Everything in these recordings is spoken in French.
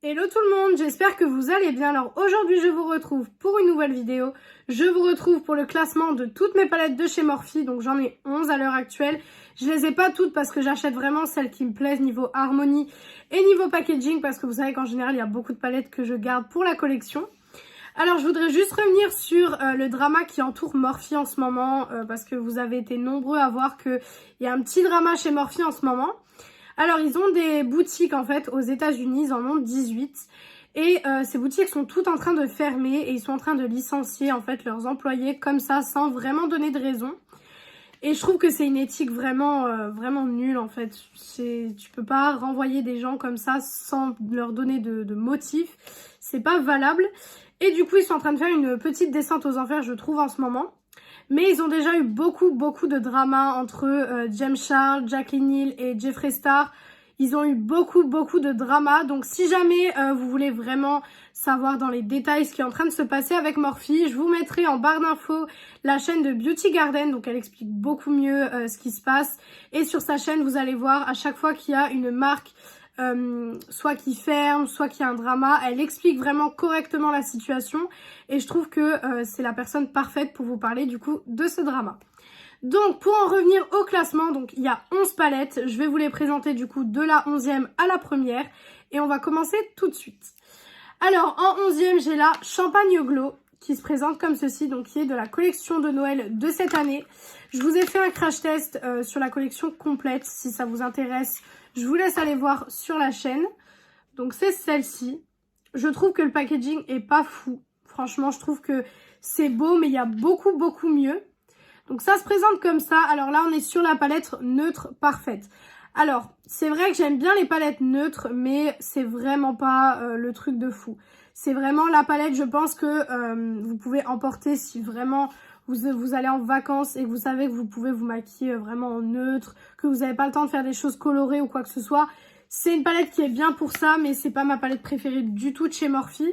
Hello tout le monde, j'espère que vous allez bien. Alors aujourd'hui je vous retrouve pour une nouvelle vidéo. Je vous retrouve pour le classement de toutes mes palettes de chez Morphe, donc j'en ai 11 à l'heure actuelle. Je les ai pas toutes parce que j'achète vraiment celles qui me plaisent niveau harmonie et niveau packaging, parce que vous savez qu'en général il y a beaucoup de palettes que je garde pour la collection. Alors je voudrais juste revenir sur le drama qui entoure Morphe en ce moment, parce que vous avez été nombreux à voir qu'il y a un petit drama chez Morphe en ce moment. Alors ils ont des boutiques en fait aux États-Unis, ils en ont 18 et ces boutiques sont toutes en train de fermer et ils sont en train de licencier en fait leurs employés comme ça sans vraiment donner de raison. Et je trouve que c'est une éthique vraiment nulle en fait. Tu peux pas renvoyer des gens comme ça sans leur donner de motif, c'est pas valable. Et du coup ils sont en train de faire une petite descente aux enfers je trouve en ce moment. Mais ils ont déjà eu beaucoup de drama entre James Charles, Jaclyn Hill et Jeffree Star. Ils ont eu beaucoup de drama. Donc si jamais vous voulez vraiment savoir dans les détails ce qui est en train de se passer avec Morphe, je vous mettrai en barre d'infos la chaîne de Beauty Garden. Donc elle explique beaucoup mieux ce qui se passe. Et sur sa chaîne, vous allez voir à chaque fois qu'il y a une marque soit qui ferme, soit qui a un drama, elle explique vraiment correctement la situation et je trouve que c'est la personne parfaite pour vous parler du coup de ce drama. Donc pour en revenir au classement, donc il y a 11 palettes, je vais vous les présenter du coup de la 11e à la première et on va commencer tout de suite. Alors en 11e j'ai la Champagne Glow qui se présente comme ceci, donc qui est de la collection de Noël de cette année. Je vous ai fait un crash test sur la collection complète, si ça vous intéresse, je vous laisse aller voir sur la chaîne. Donc c'est celle-ci. Je trouve que le packaging est pas fou. Franchement, je trouve que c'est beau, mais il y a beaucoup mieux. Donc ça se présente comme ça. Alors là, on est sur la palette neutre parfaite. Alors, c'est vrai que j'aime bien les palettes neutres, mais c'est vraiment pas le truc de fou. C'est vraiment la palette, je pense que vous pouvez emporter si vraiment vous allez en vacances et que vous savez que vous pouvez vous maquiller vraiment en neutre, que vous n'avez pas le temps de faire des choses colorées ou quoi que ce soit. C'est une palette qui est bien pour ça, mais c'est pas ma palette préférée du tout de chez Morphe.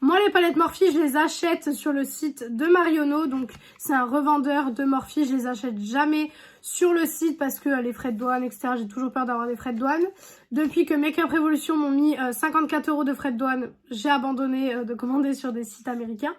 Moi, les palettes Morphe, je les achète sur le site de Marionneau. Donc, c'est un revendeur de Morphe. Je les achète jamais sur le site parce que les frais de douane, etc., j'ai toujours peur d'avoir des frais de douane. Depuis que Makeup Revolution m'ont mis 54 € de frais de douane, j'ai abandonné de commander sur des sites américains.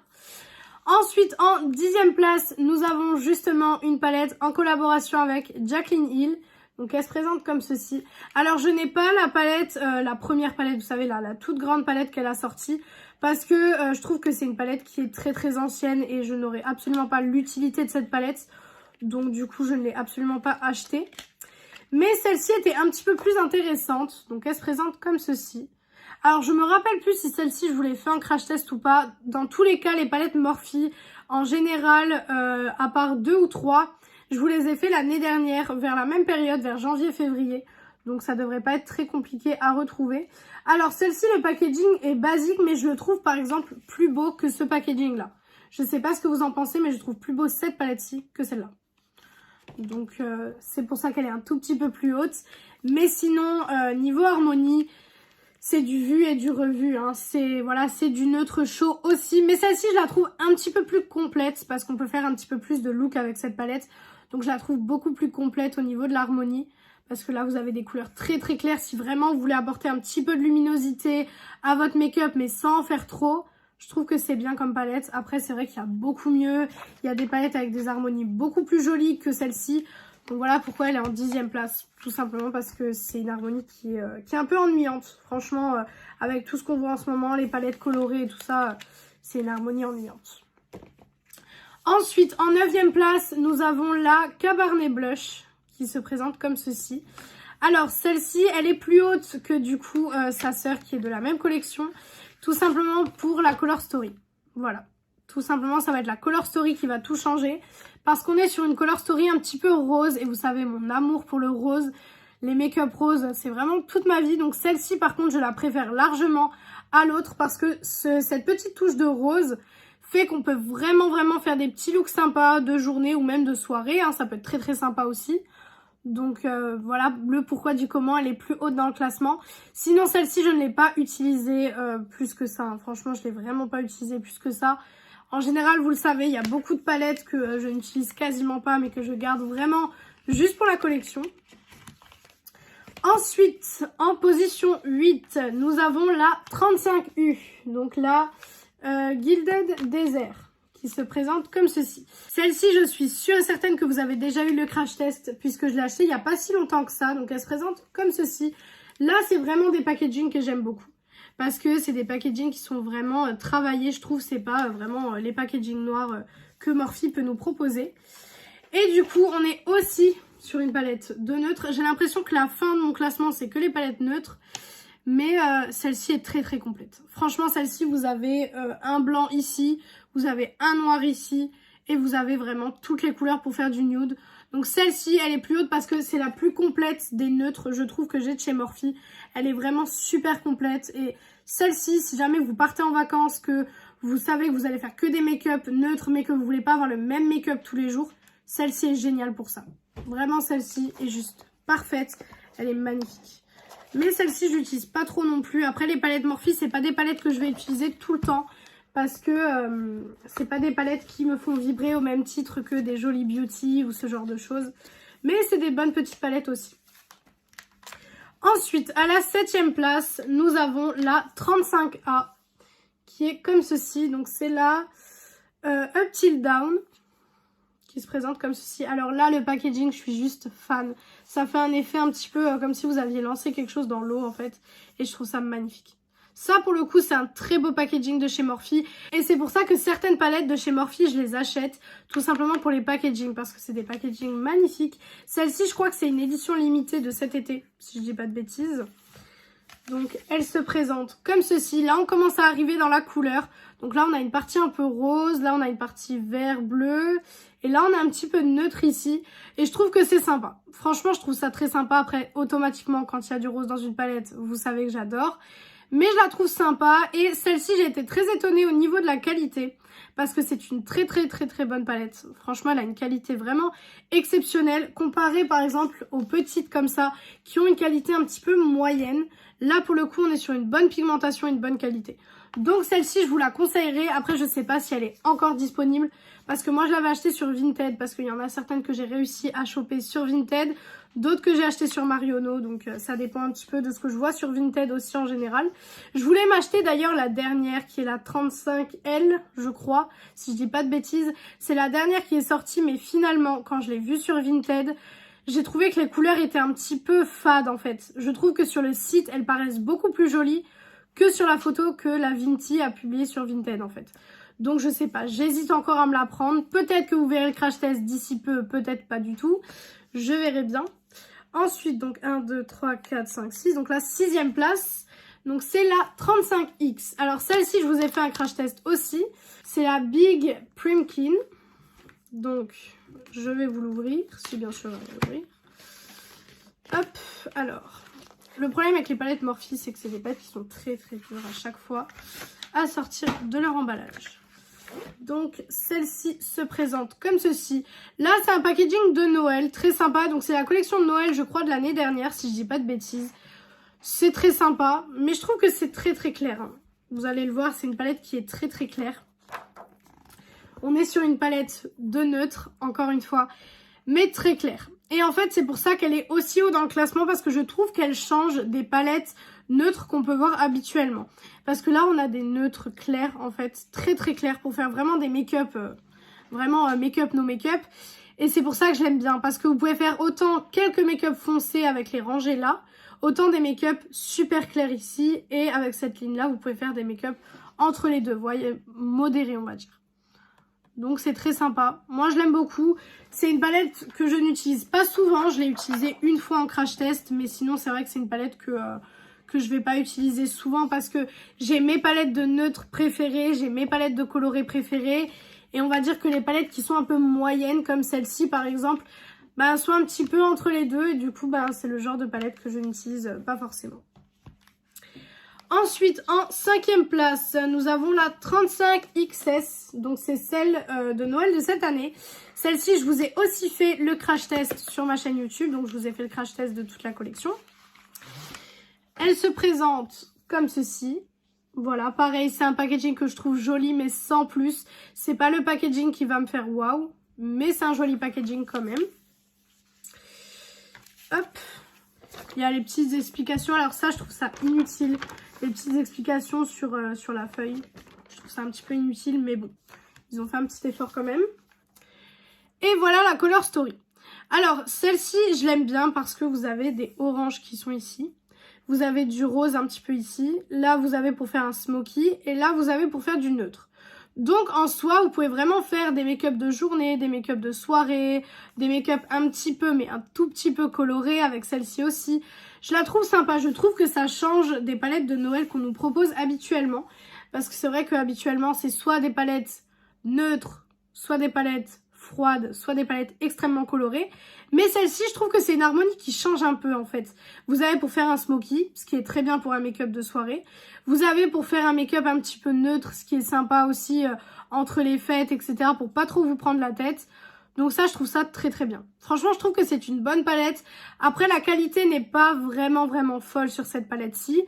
Ensuite, en 10e place, nous avons justement une palette en collaboration avec Jaclyn Hill. Donc elle se présente comme ceci. Alors je n'ai pas la palette, la première palette, vous savez, la toute grande palette qu'elle a sortie. Parce que je trouve que c'est une palette qui est très ancienne et je n'aurai absolument pas l'utilité de cette palette. Donc du coup je ne l'ai absolument pas achetée. Mais celle-ci était un petit peu plus intéressante. Donc elle se présente comme ceci. Alors je me rappelle plus si celle-ci je vous l'ai fait en crash test ou pas. Dans tous les cas les palettes Morphe en général à part 2 ou 3, je vous les ai fait l'année dernière vers la même période, vers janvier-février. Donc ça devrait pas être très compliqué à retrouver. Alors celle-ci le packaging est basique mais je le trouve par exemple plus beau que ce packaging là. Je sais pas ce que vous en pensez mais je trouve plus beau cette palette-ci que celle-là. Donc c'est pour ça qu'elle est un tout petit peu plus haute. Mais sinon niveau harmonie, c'est du vu et du revu, hein. C'est du neutre chaud aussi. Mais celle-ci, je la trouve un petit peu plus complète parce qu'on peut faire un petit peu plus de look avec cette palette. Donc, je la trouve beaucoup plus complète au niveau de l'harmonie. Parce que là, vous avez des couleurs très claires. Si vraiment vous voulez apporter un petit peu de luminosité à votre make-up, mais sans en faire trop, je trouve que c'est bien comme palette. Après, c'est vrai qu'il y a beaucoup mieux. Il y a des palettes avec des harmonies beaucoup plus jolies que celle-ci. Donc voilà pourquoi elle est en 10e place. Tout simplement parce que c'est une harmonie qui est un peu ennuyante. Franchement, avec tout ce qu'on voit en ce moment, les palettes colorées et tout ça, c'est une harmonie ennuyante. Ensuite, en 9e place, nous avons la Cabernet Blush qui se présente comme ceci. Alors, celle-ci, elle est plus haute que du coup sa sœur qui est de la même collection. Tout simplement pour la Color Story. Voilà. Tout simplement, ça va être la Color Story qui va tout changer. Parce qu'on est sur une Color Story un petit peu rose. Et vous savez, mon amour pour le rose, les make-up roses, c'est vraiment toute ma vie. Donc celle-ci, par contre, je la préfère largement à l'autre. Parce que cette petite touche de rose fait qu'on peut vraiment faire des petits looks sympas de journée ou même de soirée. Hein, ça peut être très sympa aussi. Donc voilà le pourquoi du comment, elle est plus haute dans le classement. Sinon celle-ci, je ne l'ai pas utilisée plus que ça. Hein. Franchement, je ne l'ai vraiment pas utilisée plus que ça. En général, vous le savez, il y a beaucoup de palettes que je n'utilise quasiment pas, mais que je garde vraiment juste pour la collection. Ensuite, en position 8, nous avons la 35U. Donc la Gilded Desert, qui se présente comme ceci. Celle-ci, je suis sûre et certaine que vous avez déjà eu le crash test, puisque je l'ai acheté il n'y a pas si longtemps que ça. Donc elle se présente comme ceci. Là, c'est vraiment des packaging que j'aime beaucoup. Parce que c'est des packaging qui sont vraiment travaillés, je trouve. C'est pas vraiment les packaging noirs que Morphe peut nous proposer. Et du coup, on est aussi sur une palette de neutres. J'ai l'impression que la fin de mon classement, c'est que les palettes neutres. Mais celle-ci est très très complète. Franchement, celle-ci, vous avez un blanc ici, vous avez un noir ici. Et vous avez vraiment toutes les couleurs pour faire du nude. Donc celle-ci, elle est plus haute parce que c'est la plus complète des neutres, je trouve, que j'ai de chez Morphe. Elle est vraiment super complète. Et celle-ci, si jamais vous partez en vacances, que vous savez que vous allez faire que des make-up neutres, mais que vous voulez pas avoir le même make-up tous les jours, celle-ci est géniale pour ça. Vraiment, celle-ci est juste parfaite. Elle est magnifique. Mais celle-ci, je l'utilise pas trop non plus. Après, les palettes Morphe, c'est pas des palettes que je vais utiliser tout le temps. Parce que c'est pas des palettes qui me font vibrer au même titre que des Jolie Beauty ou ce genre de choses. Mais c'est des bonnes petites palettes aussi. Ensuite, à la 7e place, nous avons la 35A. Qui est comme ceci. Donc c'est la Up Till Down. Qui se présente comme ceci. Alors là, le packaging, je suis juste fan. Ça fait un effet un petit peu comme si vous aviez lancé quelque chose dans l'eau, en fait. Et je trouve ça magnifique. Ça, pour le coup, c'est un très beau packaging de chez Morphe. Et c'est pour ça que certaines palettes de chez Morphe, je les achète. Tout simplement pour les packaging. Parce que c'est des packaging magnifiques. Celle-ci, je crois que c'est une édition limitée de cet été. Si je dis pas de bêtises. Donc, elle se présente comme ceci. Là, on commence à arriver dans la couleur. Donc là, on a une partie un peu rose. Là, on a une partie vert, bleu. Et là, on a un petit peu de neutre ici. Et je trouve que c'est sympa. Franchement, je trouve ça très sympa. Après, automatiquement, quand il y a du rose dans une palette, vous savez que j'adore. Mais je la trouve sympa. Et celle-ci, j'ai été très étonnée au niveau de la qualité. Parce que c'est une très bonne palette. Franchement, elle a une qualité vraiment exceptionnelle. Comparée par exemple aux petites comme ça, qui ont une qualité un petit peu moyenne. Là, pour le coup, on est sur une bonne pigmentation et une bonne qualité. Donc celle-ci, je vous la conseillerais. Après, je sais pas si elle est encore disponible. Parce que moi, je l'avais achetée sur Vinted. Parce qu'il y en a certaines que j'ai réussi à choper sur Vinted. D'autres que j'ai achetées sur Marionnaud. Donc ça dépend un petit peu de ce que je vois sur Vinted aussi en général. Je voulais m'acheter d'ailleurs la dernière qui est la 35L, je crois. Si je dis pas de bêtises. C'est la dernière qui est sortie. Mais finalement, quand je l'ai vue sur Vinted, j'ai trouvé que les couleurs étaient un petit peu fades en fait. Je trouve que sur le site, elles paraissent beaucoup plus jolies que sur la photo que la Vinti a publiée sur Vinted en fait. Donc je sais pas, j'hésite encore à me la prendre. Peut-être que vous verrez le crash test d'ici peu, peut-être pas du tout. Je verrai bien. Ensuite, donc 1, 2, 3, 4, 5, 6. Donc la 6e place, donc c'est la 35X. Alors celle-ci, je vous ai fait un crash test aussi. C'est la Big Primkin. Donc, je vais vous l'ouvrir, si bien sûr elle va l'ouvrir. Hop, alors. Le problème avec les palettes Morphe, c'est que c'est des palettes qui sont très dures à chaque fois à sortir de leur emballage. Donc, celle-ci se présente comme ceci. Là, c'est un packaging de Noël, très sympa. Donc, c'est la collection de Noël, je crois, de l'année dernière, si je dis pas de bêtises. C'est très sympa, mais je trouve que c'est très clair. Hein. Vous allez le voir, c'est une palette qui est très claire. On est sur une palette de neutre, encore une fois, mais très claire. Et en fait, c'est pour ça qu'elle est aussi haut dans le classement, parce que je trouve qu'elle change des palettes neutres qu'on peut voir habituellement. Parce que là, on a des neutres clairs, en fait, très clairs, pour faire vraiment des make-up, vraiment make-up, no make-up. Et c'est pour ça que je l'aime bien, parce que vous pouvez faire autant quelques make-up foncés avec les rangées là, autant des make-up super clairs ici, et avec cette ligne-là, vous pouvez faire des make-up entre les deux, vous voyez, modérés, on va dire. Donc c'est très sympa. Moi je l'aime beaucoup. C'est une palette que je n'utilise pas souvent. Je l'ai utilisée une fois en crash test. Mais sinon c'est vrai que c'est une palette que je vais pas utiliser souvent. Parce que j'ai mes palettes de neutres préférées. J'ai mes palettes de colorés préférées. Et on va dire que les palettes qui sont un peu moyennes comme celle-ci par exemple, bah, sont un petit peu entre les deux. Et du coup bah, c'est le genre de palette que je n'utilise pas forcément. Ensuite, en 5e place, nous avons la 35XS. Donc, c'est celle de Noël de cette année. Celle-ci, je vous ai aussi fait le crash test sur ma chaîne YouTube. Donc, je vous ai fait le crash test de toute la collection. Elle se présente comme ceci. Voilà, pareil, c'est un packaging que je trouve joli, mais sans plus. C'est pas le packaging qui va me faire waouh, mais c'est un joli packaging quand même. Hop. Il y a les petites explications. Alors ça, je trouve ça inutile. Les petites explications sur la feuille. Je trouve ça un petit peu inutile, mais bon. Ils ont fait un petit effort quand même. Et voilà la Color Story. Alors, celle-ci, je l'aime bien parce que vous avez des oranges qui sont ici. Vous avez du rose un petit peu ici. Là, vous avez pour faire un smoky. Et là, vous avez pour faire du neutre. Donc, en soi, vous pouvez vraiment faire des make-up de journée, des make-up de soirée, des make-up un petit peu, mais un tout petit peu colorés avec celle-ci aussi. Je la trouve sympa. Je trouve que ça change des palettes de Noël qu'on nous propose habituellement. Parce que c'est vrai qu'habituellement, c'est soit des palettes neutres, soit des palettes froides, soit des palettes extrêmement colorées. Mais celle-ci, je trouve que c'est une harmonie qui change un peu en fait. Vous avez pour faire un smoky, ce qui est très bien pour un make-up de soirée. Vous avez pour faire un make-up un petit peu neutre, ce qui est sympa aussi entre les fêtes, etc. pour pas trop vous prendre la tête. Donc ça, je trouve ça très très bien. Franchement, je trouve que c'est une bonne palette. Après, la qualité n'est pas vraiment folle sur cette palette-ci.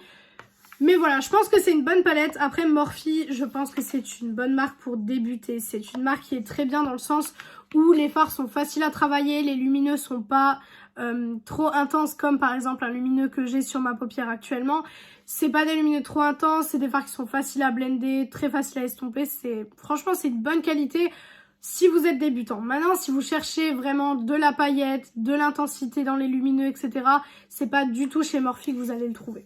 Mais voilà, je pense que c'est une bonne palette. Après, Morphe, je pense que c'est une bonne marque pour débuter. C'est une marque qui est très bien dans le sens où les fards sont faciles à travailler, les lumineux sont pas trop intenses comme par exemple un lumineux que j'ai sur ma paupière actuellement. C'est pas des lumineux trop intenses, c'est des fards qui sont faciles à blender, très faciles à estomper. Franchement, c'est une bonne qualité si vous êtes débutant. Maintenant, si vous cherchez vraiment de la paillette, de l'intensité dans les lumineux, etc., c'est pas du tout chez Morphe que vous allez le trouver.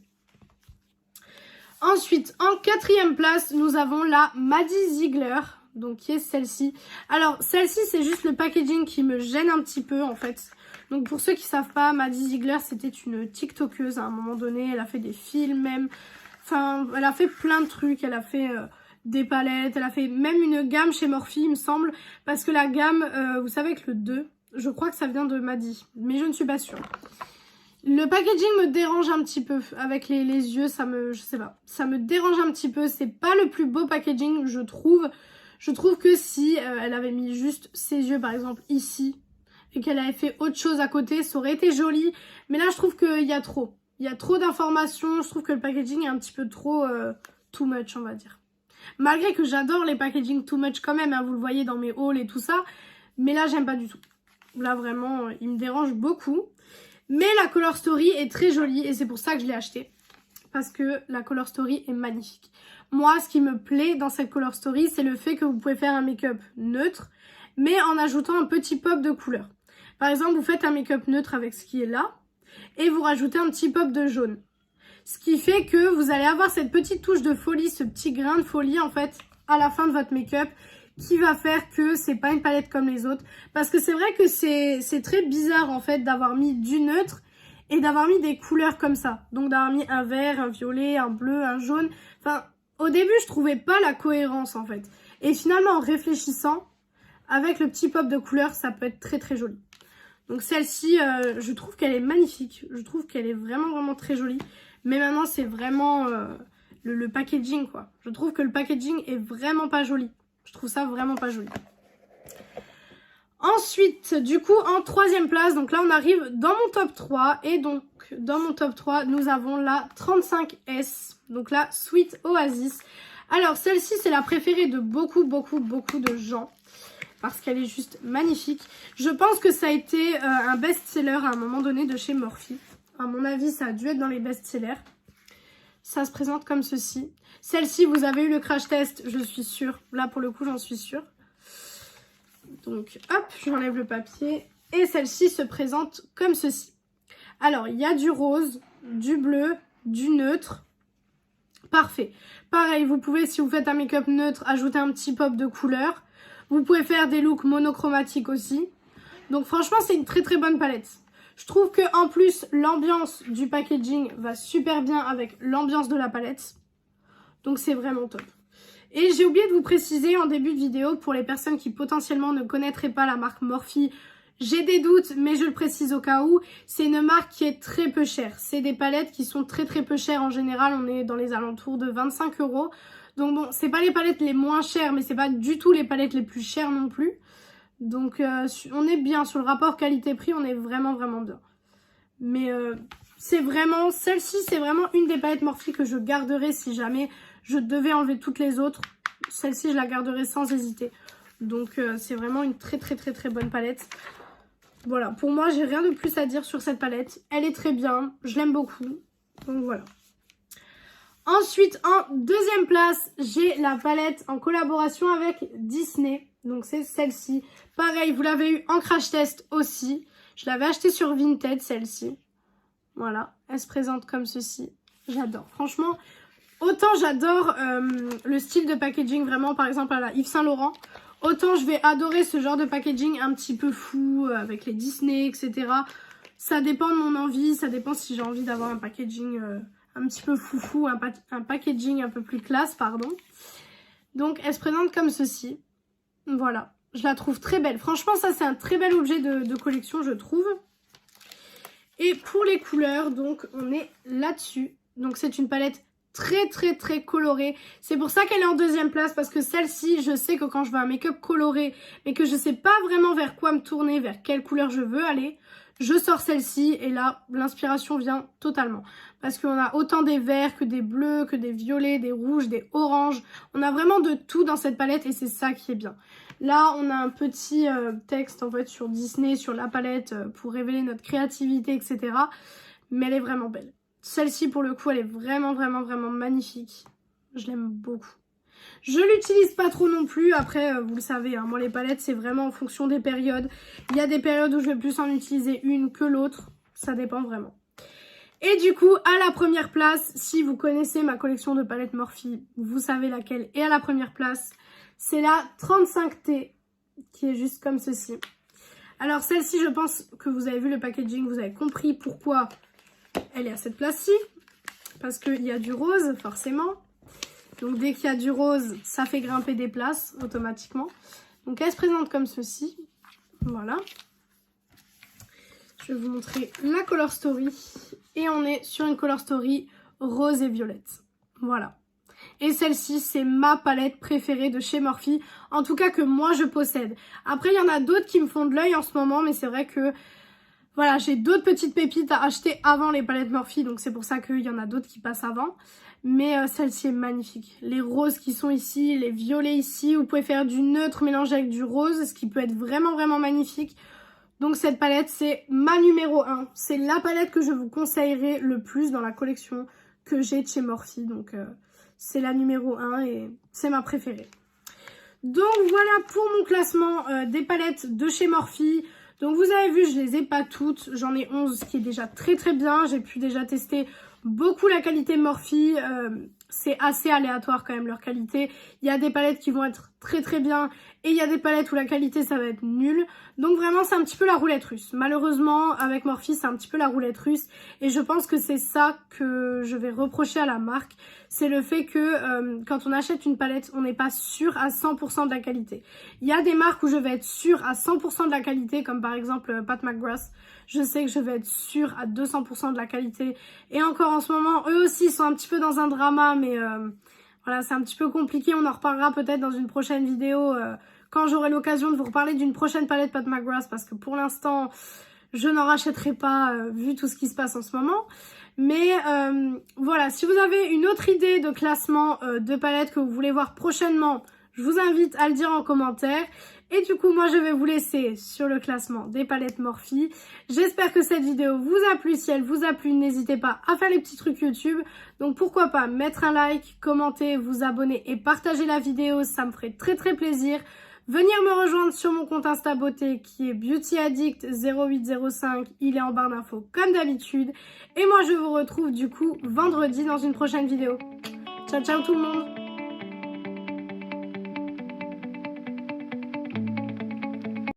Ensuite, en quatrième place, nous avons la Maddie Ziegler, donc qui est celle-ci. Alors, celle-ci, c'est juste le packaging qui me gêne un petit peu, en fait. Donc, pour ceux qui savent pas, Maddie Ziegler, c'était une TikTokeuse à un moment donné. Elle a fait des films même. Enfin, elle a fait plein de trucs. Elle a fait des palettes. Elle a fait même une gamme chez Morphe, il me semble. Parce que la gamme, vous savez que le 2, je crois que ça vient de Maddie. Mais je ne suis pas sûre. Le packaging me dérange un petit peu avec les yeux, je sais pas, ça me dérange un petit peu. C'est pas le plus beau packaging, je trouve. Je trouve que si elle avait mis juste ses yeux par exemple ici et qu'elle avait fait autre chose à côté, ça aurait été joli. Mais là, je trouve qu'il y a trop. Il y a trop d'informations, je trouve que le packaging est un petit peu trop too much, on va dire. Malgré que j'adore les packaging too much quand même, hein, vous le voyez dans mes hauls et tout ça. Mais là, j'aime pas du tout. Là, vraiment, il me dérange beaucoup. Mais la Color Story est très jolie et c'est pour ça que je l'ai achetée. Parce que la Color Story est magnifique. Moi, ce qui me plaît dans cette Color Story, c'est le fait que vous pouvez faire un make-up neutre, mais en ajoutant un petit pop de couleur. Par exemple, vous faites un make-up neutre avec ce qui est là, et vous rajoutez un petit pop de jaune. Ce qui fait que vous allez avoir cette petite touche de folie, ce petit grain de folie en fait, à la fin de votre make-up, qui va faire que c'est pas une palette comme les autres. Parce que c'est vrai que c'est très bizarre en fait d'avoir mis du neutre et d'avoir mis des couleurs comme ça. Donc d'avoir mis un vert, un violet, un bleu, un jaune. Enfin, au début je trouvais pas la cohérence en fait. Et finalement en réfléchissant, avec le petit pop de couleur, ça peut être très très joli. Donc celle-ci, je trouve qu'elle est magnifique. Je trouve qu'elle est vraiment très jolie. Mais maintenant c'est vraiment le packaging quoi. Je trouve que le packaging est vraiment pas joli. Je trouve ça vraiment pas joli. Ensuite, du coup, en troisième place, donc là on arrive dans mon top 3. Et donc, dans mon top 3, nous avons la 35S. Donc la Sweet Oasis. Alors, celle-ci, c'est la préférée de beaucoup de gens. Parce qu'elle est juste magnifique. Je pense que ça a été un best-seller à un moment donné de chez Morphe. À mon avis, ça a dû être dans les best-sellers. Ça se présente comme ceci. Celle-ci, vous avez eu le crash test, je suis sûre. Là, pour le coup, j'en suis sûre. Donc, hop, j'enlève le papier. Et celle-ci se présente comme ceci. Alors, il y a du rose, du bleu, du neutre. Parfait. Pareil, vous pouvez, si vous faites un make-up neutre, ajouter un petit pop de couleur. Vous pouvez faire des looks monochromatiques aussi. Donc, franchement, c'est une très bonne palette. Je trouve que en plus, l'ambiance du packaging va super bien avec l'ambiance de la palette. Donc, c'est vraiment top. Et j'ai oublié de vous préciser en début de vidéo, pour les personnes qui potentiellement ne connaîtraient pas la marque Morphe, j'ai des doutes, mais je le précise au cas où, c'est une marque qui est très peu chère. C'est des palettes qui sont très peu chères en général, on est dans les alentours de 25 €. Donc bon, c'est pas les palettes les moins chères, mais c'est pas du tout les palettes les plus chères non plus. Donc on est bien, sur le rapport qualité-prix, on est vraiment bien. Mais c'est vraiment, celle-ci c'est vraiment une des palettes Morphe que je garderai si jamais je devais enlever toutes les autres. Celle-ci je la garderai sans hésiter. Donc c'est vraiment une très bonne palette. Voilà, pour moi, j'ai rien de plus à dire sur cette palette. Elle est très bien, je l'aime beaucoup. Donc voilà. Ensuite, en deuxième place, j'ai la palette en collaboration avec Disney. Donc c'est celle-ci. Pareil, vous l'avez eu en crash test aussi. Je l'avais achetée sur Vinted, celle-ci. Voilà, elle se présente comme ceci. J'adore. Franchement, autant j'adore le style de packaging, vraiment, par exemple, à la Yves Saint Laurent. Autant je vais adorer ce genre de packaging un petit peu fou, avec les Disney, etc. Ça dépend de mon envie, ça dépend si j'ai envie d'avoir un packaging un petit peu foufou, un packaging un peu plus classe, pardon. Donc elle se présente comme ceci. Voilà, je la trouve très belle. Franchement, ça c'est un très bel objet de collection, je trouve. Et pour les couleurs, donc on est là-dessus. Donc c'est une palette très colorée. C'est pour ça qu'elle est en deuxième place, parce que celle-ci, je sais que quand je veux un make-up coloré, mais que je sais pas vraiment vers quoi me tourner, vers quelle couleur je veux aller, je sors celle-ci et là, l'inspiration vient totalement. Parce qu'on a autant des verts que des bleus, que des violets, des rouges, des oranges. On a vraiment de tout dans cette palette et c'est ça qui est bien. Là, on a un petit texte en fait sur Disney, sur la palette pour révéler notre créativité, etc. Mais elle est vraiment belle. Celle-ci, pour le coup, elle est vraiment magnifique. Je l'aime beaucoup. Je l'utilise pas trop non plus. Après, vous le savez, hein, moi les palettes, c'est vraiment en fonction des périodes. Il y a des périodes où je vais plus en utiliser une que l'autre. Ça dépend vraiment. Et du coup, à la première place, si vous connaissez ma collection de palettes Morphe, vous savez laquelle est à la première place. C'est la 35T, qui est juste comme ceci. Alors celle-ci, je pense que vous avez vu le packaging, vous avez compris pourquoi elle est à cette place-ci. Parce qu'il y a du rose, forcément. Donc dès qu'il y a du rose, ça fait grimper des places automatiquement. Donc elle se présente comme ceci. Voilà. Je vais vous montrer la Color Story. Et on est sur une Color Story rose et violette. Voilà. Et celle-ci, c'est ma palette préférée de chez Morphe. En tout cas que moi je possède. Après, il y en a d'autres qui me font de l'œil en ce moment. Mais c'est vrai que voilà, j'ai d'autres petites pépites à acheter avant les palettes Morphe. Donc c'est pour ça qu'il y en a d'autres qui passent avant. Mais celle-ci est magnifique. Les roses qui sont ici, les violets ici. Vous pouvez faire du neutre mélangé avec du rose, ce qui peut être vraiment magnifique. Donc cette palette, c'est ma numéro 1. C'est la palette que je vous conseillerais le plus dans la collection que j'ai de chez Morphe. Donc c'est la numéro 1 et c'est ma préférée. Donc voilà pour mon classement des palettes de chez Morphe. Donc vous avez vu, je les ai pas toutes. J'en ai 11, ce qui est déjà très bien. J'ai pu déjà tester beaucoup la qualité Morphe. C'est assez aléatoire quand même leur qualité. Il y a des palettes qui vont être très bien et il y a des palettes où la qualité ça va être nul. Donc vraiment c'est un petit peu la roulette russe. Malheureusement avec Morphe c'est un petit peu la roulette russe et je pense que c'est ça que je vais reprocher à la marque. C'est le fait que quand on achète une palette on n'est pas sûr à 100% de la qualité. Il y a des marques où je vais être sûre à 100% de la qualité comme par exemple Pat McGrath. Je sais que je vais être sûre à 200% de la qualité et encore en ce moment eux aussi sont un petit peu dans un drama mais voilà c'est un petit peu compliqué. On en reparlera peut-être dans une prochaine vidéo quand j'aurai l'occasion de vous reparler d'une prochaine palette Pat McGrath parce que pour l'instant je n'en rachèterai pas vu tout ce qui se passe en ce moment. Mais voilà, si vous avez une autre idée de classement de palettes que vous voulez voir prochainement, je vous invite à le dire en commentaire. Et du coup, moi je vais vous laisser sur le classement des palettes Morphe. J'espère que cette vidéo vous a plu. Si elle vous a plu, n'hésitez pas à faire les petits trucs YouTube. Donc pourquoi pas mettre un like, commenter, vous abonner et partager la vidéo, ça me ferait très plaisir. Venir me rejoindre sur mon compte Insta Beauté qui est BeautyAddict0805, il est en barre d'infos comme d'habitude. Et moi je vous retrouve du coup vendredi dans une prochaine vidéo. Ciao tout le monde!